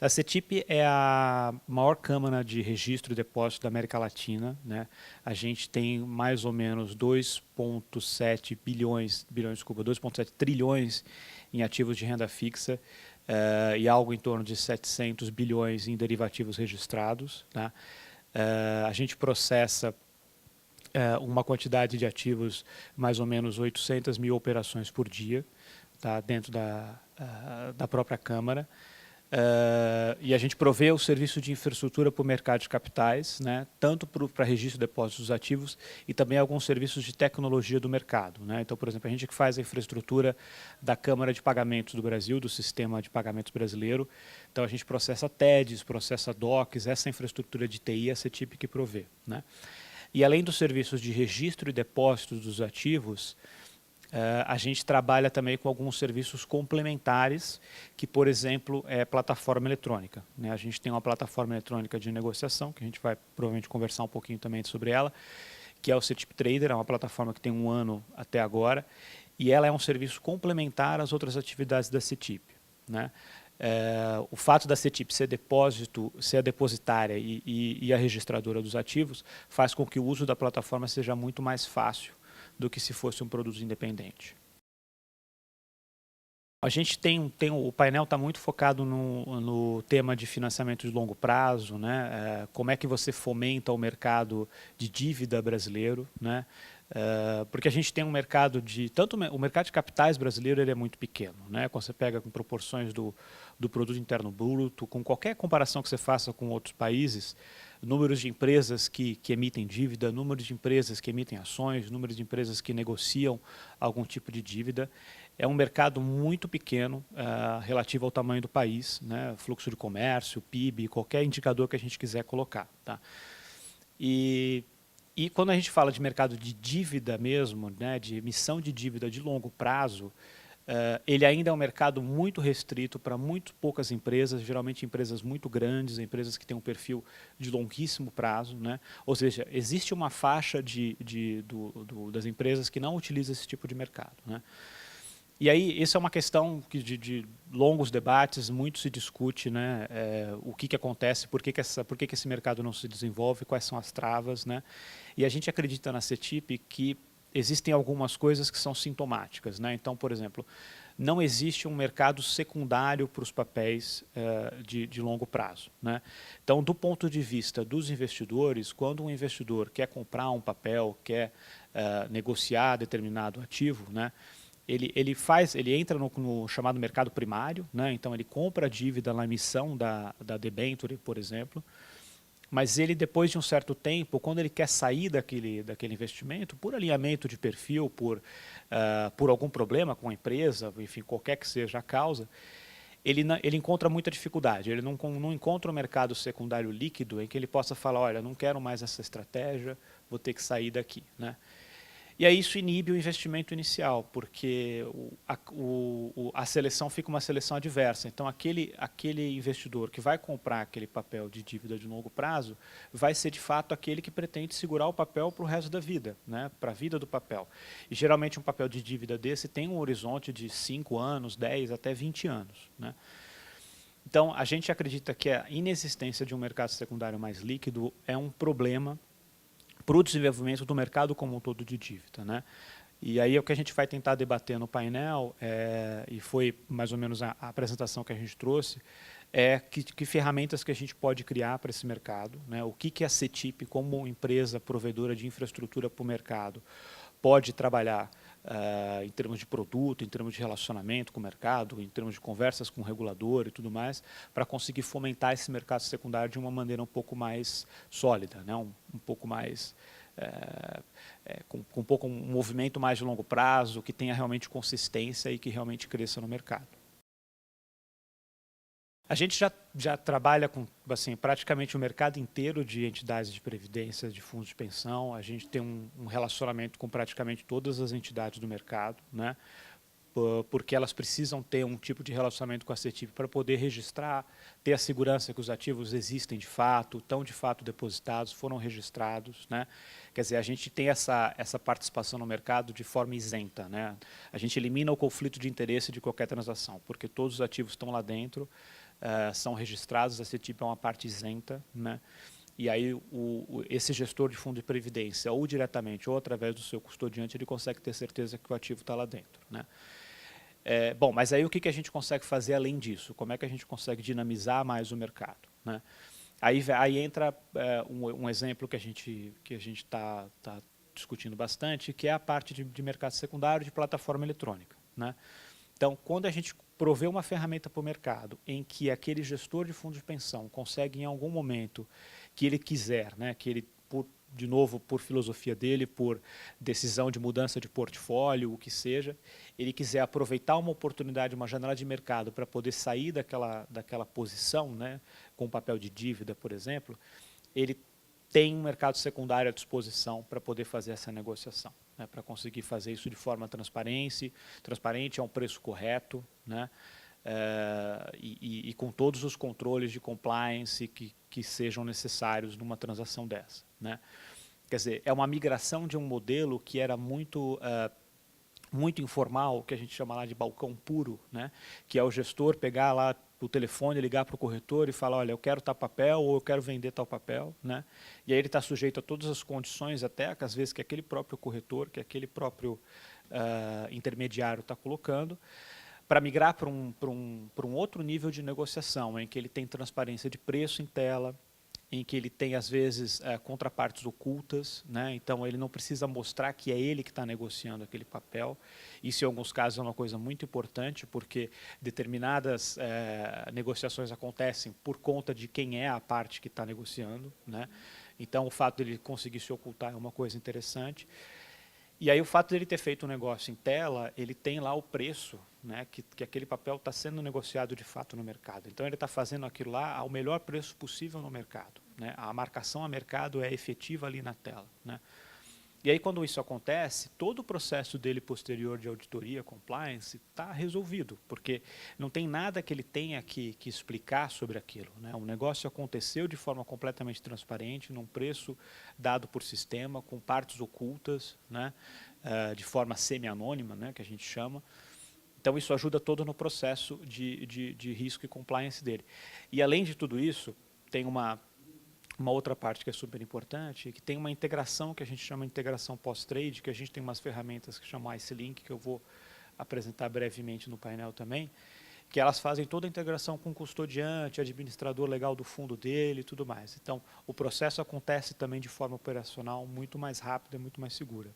A CETIP é a maior câmara de registro e depósito da América Latina, né? A gente tem mais ou menos 2,7 bilhões, 2,7 trilhões em ativos de renda fixa e algo em torno de 700 bilhões em derivativos registrados, tá? A gente processa uma quantidade de ativos, mais ou menos 800 mil operações por dia, tá? Dentro da própria Câmara. E a gente provê o serviço de infraestrutura para o mercado de capitais, né, tanto para registro de depósitos ativos e também alguns serviços de tecnologia do mercado. Né? Então, por exemplo, a gente que faz a infraestrutura da Câmara de Pagamentos do Brasil, do sistema de pagamentos brasileiro. Então, a gente processa TEDs, processa DOCs, essa infraestrutura de TI, a CETIP que provê. Né? E além dos serviços de registro e depósitos dos ativos, a gente trabalha também com alguns serviços complementares, que, por exemplo, é plataforma eletrônica. Né? A gente tem uma plataforma eletrônica de negociação, que a gente vai provavelmente conversar um pouquinho também sobre ela, que é o CETIP Trader, é uma plataforma que tem 1 ano até agora, e ela é um serviço complementar às outras atividades da CETIP. Né? O fato da CETIP ser a depositária e a registradora dos ativos faz com que o uso da plataforma seja muito mais fácil do que se fosse um produto independente. A gente o painel está muito focado no tema de financiamento de longo prazo, né? Como é que você fomenta o mercado de dívida brasileiro, né? Porque a gente tem um mercado o mercado de capitais brasileiro ele é muito pequeno, né? Quando você pega com proporções do produto interno bruto, com qualquer comparação que você faça com outros países, números de empresas que emitem dívida, números de empresas que emitem ações, números de empresas que negociam algum tipo de dívida, é um mercado muito pequeno relativo ao tamanho do país, né? Fluxo de comércio, PIB, qualquer indicador que a gente quiser colocar. Tá? E quando a gente fala de mercado de dívida mesmo, né, de emissão de dívida de longo prazo, ele ainda é um mercado muito restrito para muito poucas empresas, geralmente empresas muito grandes, empresas que têm um perfil de longuíssimo prazo. Né? Ou seja, existe uma faixa das empresas que não utiliza esse tipo de mercado. Né? E aí, isso é uma questão de longos debates, muito se discute, né, o que acontece, por que esse mercado não se desenvolve, quais são as travas. Né? E a gente acredita na CETIP que existem algumas coisas que são sintomáticas. Né? Então, por exemplo, não existe um mercado secundário para os papéis de longo prazo. Né? Então, do ponto de vista dos investidores, quando um investidor quer comprar um papel, quer negociar determinado ativo, né, ele entra no chamado mercado primário, né? Então ele compra a dívida na emissão da debenture, por exemplo, mas ele depois de um certo tempo, quando ele quer sair daquele investimento, por alinhamento de perfil, por algum problema com a empresa, enfim, qualquer que seja a causa, ele encontra muita dificuldade, ele não encontra um mercado secundário líquido em que ele possa falar, olha, não quero mais essa estratégia, vou ter que sair daqui. Né? E aí isso inibe o investimento inicial, porque a seleção fica uma seleção adversa. Então, aquele investidor que vai comprar aquele papel de dívida de longo prazo vai ser, de fato, aquele que pretende segurar o papel para o resto da vida, né? Para a vida do papel. E, geralmente, um papel de dívida desse tem um horizonte de 5 anos, 10, até 20 anos. Né? Então, a gente acredita que a inexistência de um mercado secundário mais líquido é um problema para o desenvolvimento do mercado como um todo de dívida. Né? E aí o que a gente vai tentar debater no painel, e foi mais ou menos a apresentação que a gente trouxe, que ferramentas que a gente pode criar para esse mercado, né? O que a CETIP, como empresa provedora de infraestrutura para o mercado, pode trabalhar em termos de produto, em termos de relacionamento com o mercado, em termos de conversas com o regulador e tudo mais, para conseguir fomentar esse mercado secundário de uma maneira um pouco mais sólida, né? um pouco mais com um pouco um movimento mais de longo prazo, que tenha realmente consistência e que realmente cresça no mercado. A gente já trabalha com assim, praticamente o mercado inteiro de entidades de previdência, de fundos de pensão. A gente tem um relacionamento com praticamente todas as entidades do mercado, né? Porque elas precisam ter um tipo de relacionamento com a CETIP para poder registrar, ter a segurança que os ativos existem de fato, estão de fato depositados, foram registrados. Né? Quer dizer, a gente tem essa participação no mercado de forma isenta. Né? A gente elimina o conflito de interesse de qualquer transação, porque todos os ativos estão lá dentro, são registrados, a CETIP é uma parte isenta, né? E aí esse gestor de fundo de previdência, ou diretamente ou através do seu custodiante, ele consegue ter certeza que o ativo está lá dentro, né? Bom, mas aí o que a gente consegue fazer além disso? Como é que a gente consegue dinamizar mais o mercado, né? Aí entra um exemplo que a gente está discutindo bastante, que é a parte de mercado secundário de plataforma eletrônica, né? Então, quando a gente provê uma ferramenta para o mercado em que aquele gestor de fundo de pensão consegue em algum momento que ele quiser, né, que ele, de novo, por filosofia dele, por decisão de mudança de portfólio, o que seja, ele quiser aproveitar uma oportunidade, uma janela de mercado para poder sair daquela posição, né, com papel de dívida, por exemplo, ele tem um mercado secundário à disposição para poder fazer essa negociação, né, para conseguir fazer isso de forma transparente, a um preço correto, né, e com todos os controles de compliance que sejam necessários numa transação dessa, né. Quer dizer, é uma migração de um modelo que era muito informal, que a gente chama lá de balcão puro, né? Que é o gestor pegar lá o telefone, ligar para o corretor e falar, olha, eu quero tal papel ou eu quero vender tal papel, né? E aí ele está sujeito a todas as condições, até que às vezes que aquele próprio corretor, que aquele próprio intermediário está colocando, para migrar para um outro nível de negociação, em que ele tem transparência de preço em tela, em que ele tem, às vezes, contrapartes ocultas, né? Então ele não precisa mostrar que é ele que está negociando aquele papel. Isso, em alguns casos, é uma coisa muito importante, porque determinadas negociações acontecem por conta de quem é a parte que está negociando, né? Então, o fato de ele conseguir se ocultar é uma coisa interessante. E aí o fato de ele ter feito um negócio em tela, ele tem lá o preço, né, que aquele papel está sendo negociado de fato no mercado. Então ele está fazendo aquilo lá ao melhor preço possível no mercado, né? A marcação a mercado é efetiva ali na tela, né? E aí quando isso acontece, todo o processo dele posterior de auditoria, compliance, está resolvido, porque não tem nada que ele tenha que explicar sobre aquilo, né? O negócio aconteceu de forma completamente transparente, num preço dado por sistema, com partes ocultas, né? De forma semi-anônima, né? Que a gente chama. Então isso ajuda todo no processo de risco e compliance dele. E além de tudo isso, tem uma outra parte que é super importante, que tem uma integração que a gente chama de integração pós-trade, que a gente tem umas ferramentas que chamam IceLink, que eu vou apresentar brevemente no painel também, que elas fazem toda a integração com o custodiante, administrador legal do fundo dele e tudo mais. Então, o processo acontece também de forma operacional muito mais rápida e muito mais segura.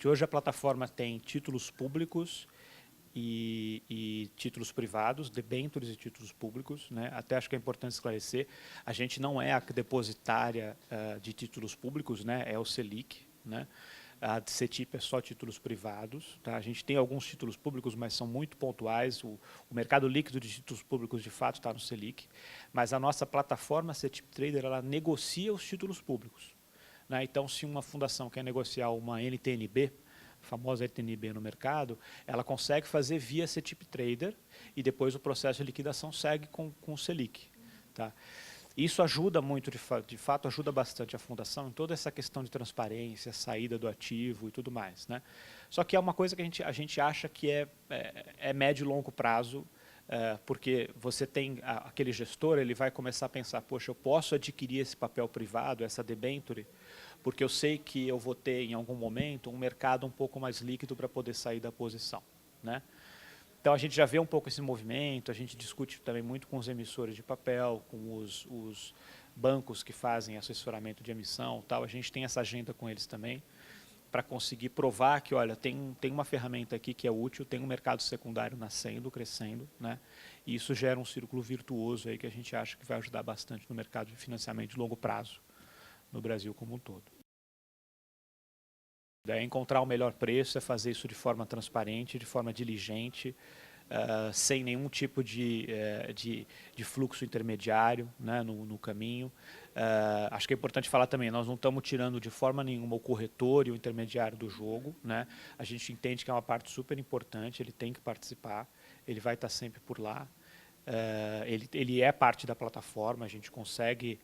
Hoje a plataforma tem títulos públicos e títulos privados, debêntures e títulos públicos, né? Até acho que é importante esclarecer, a gente não é a depositária de títulos públicos, né? É o Selic, né? A CETIP é só títulos privados, tá? A gente tem alguns títulos públicos, mas são muito pontuais, o mercado líquido de títulos públicos de fato está no Selic, mas a nossa plataforma CETIP Trader, ela negocia os títulos públicos, né? Então, se uma fundação quer negociar uma NTNB, a famosa NTNB no mercado, ela consegue fazer via CETIP Trader e depois o processo de liquidação segue com o Selic, tá? Isso ajuda muito, de fato, ajuda bastante a fundação em toda essa questão de transparência, saída do ativo e tudo mais, né? Só que é uma coisa que a gente acha que é médio e longo prazo, porque você tem aquele gestor, ele vai começar a pensar, poxa, eu posso adquirir esse papel privado, essa debenture, porque eu sei que eu vou ter, em algum momento, um mercado um pouco mais líquido para poder sair da posição, né? Então, a gente já vê um pouco esse movimento, a gente discute também muito com os emissores de papel, com os bancos que fazem assessoramento de emissão, tal. A gente tem essa agenda com eles também, para conseguir provar que, olha, tem uma ferramenta aqui que é útil, tem um mercado secundário nascendo, crescendo, né? E isso gera um círculo virtuoso aí que a gente acha que vai ajudar bastante no mercado de financiamento de longo prazo, no Brasil como um todo. É encontrar o melhor preço, é fazer isso de forma transparente, de forma diligente, sem nenhum tipo de fluxo intermediário, né, no caminho. Acho que é importante falar também, nós não estamos tirando de forma nenhuma o corretor e o intermediário do jogo, né? A gente entende que é uma parte super importante, ele tem que participar, ele vai estar sempre por lá. Ele é parte da plataforma, a gente consegue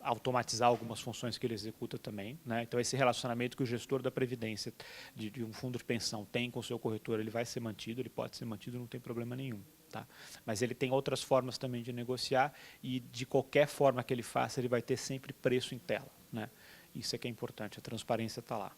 automatizar algumas funções que ele executa também, né? Então, esse relacionamento que o gestor da Previdência de um fundo de pensão tem com o seu corretor, ele vai ser mantido, ele pode ser mantido, não tem problema nenhum. Tá? Mas ele tem outras formas também de negociar e de qualquer forma que ele faça, ele vai ter sempre preço em tela. Né? Isso é que é importante, a transparência está lá.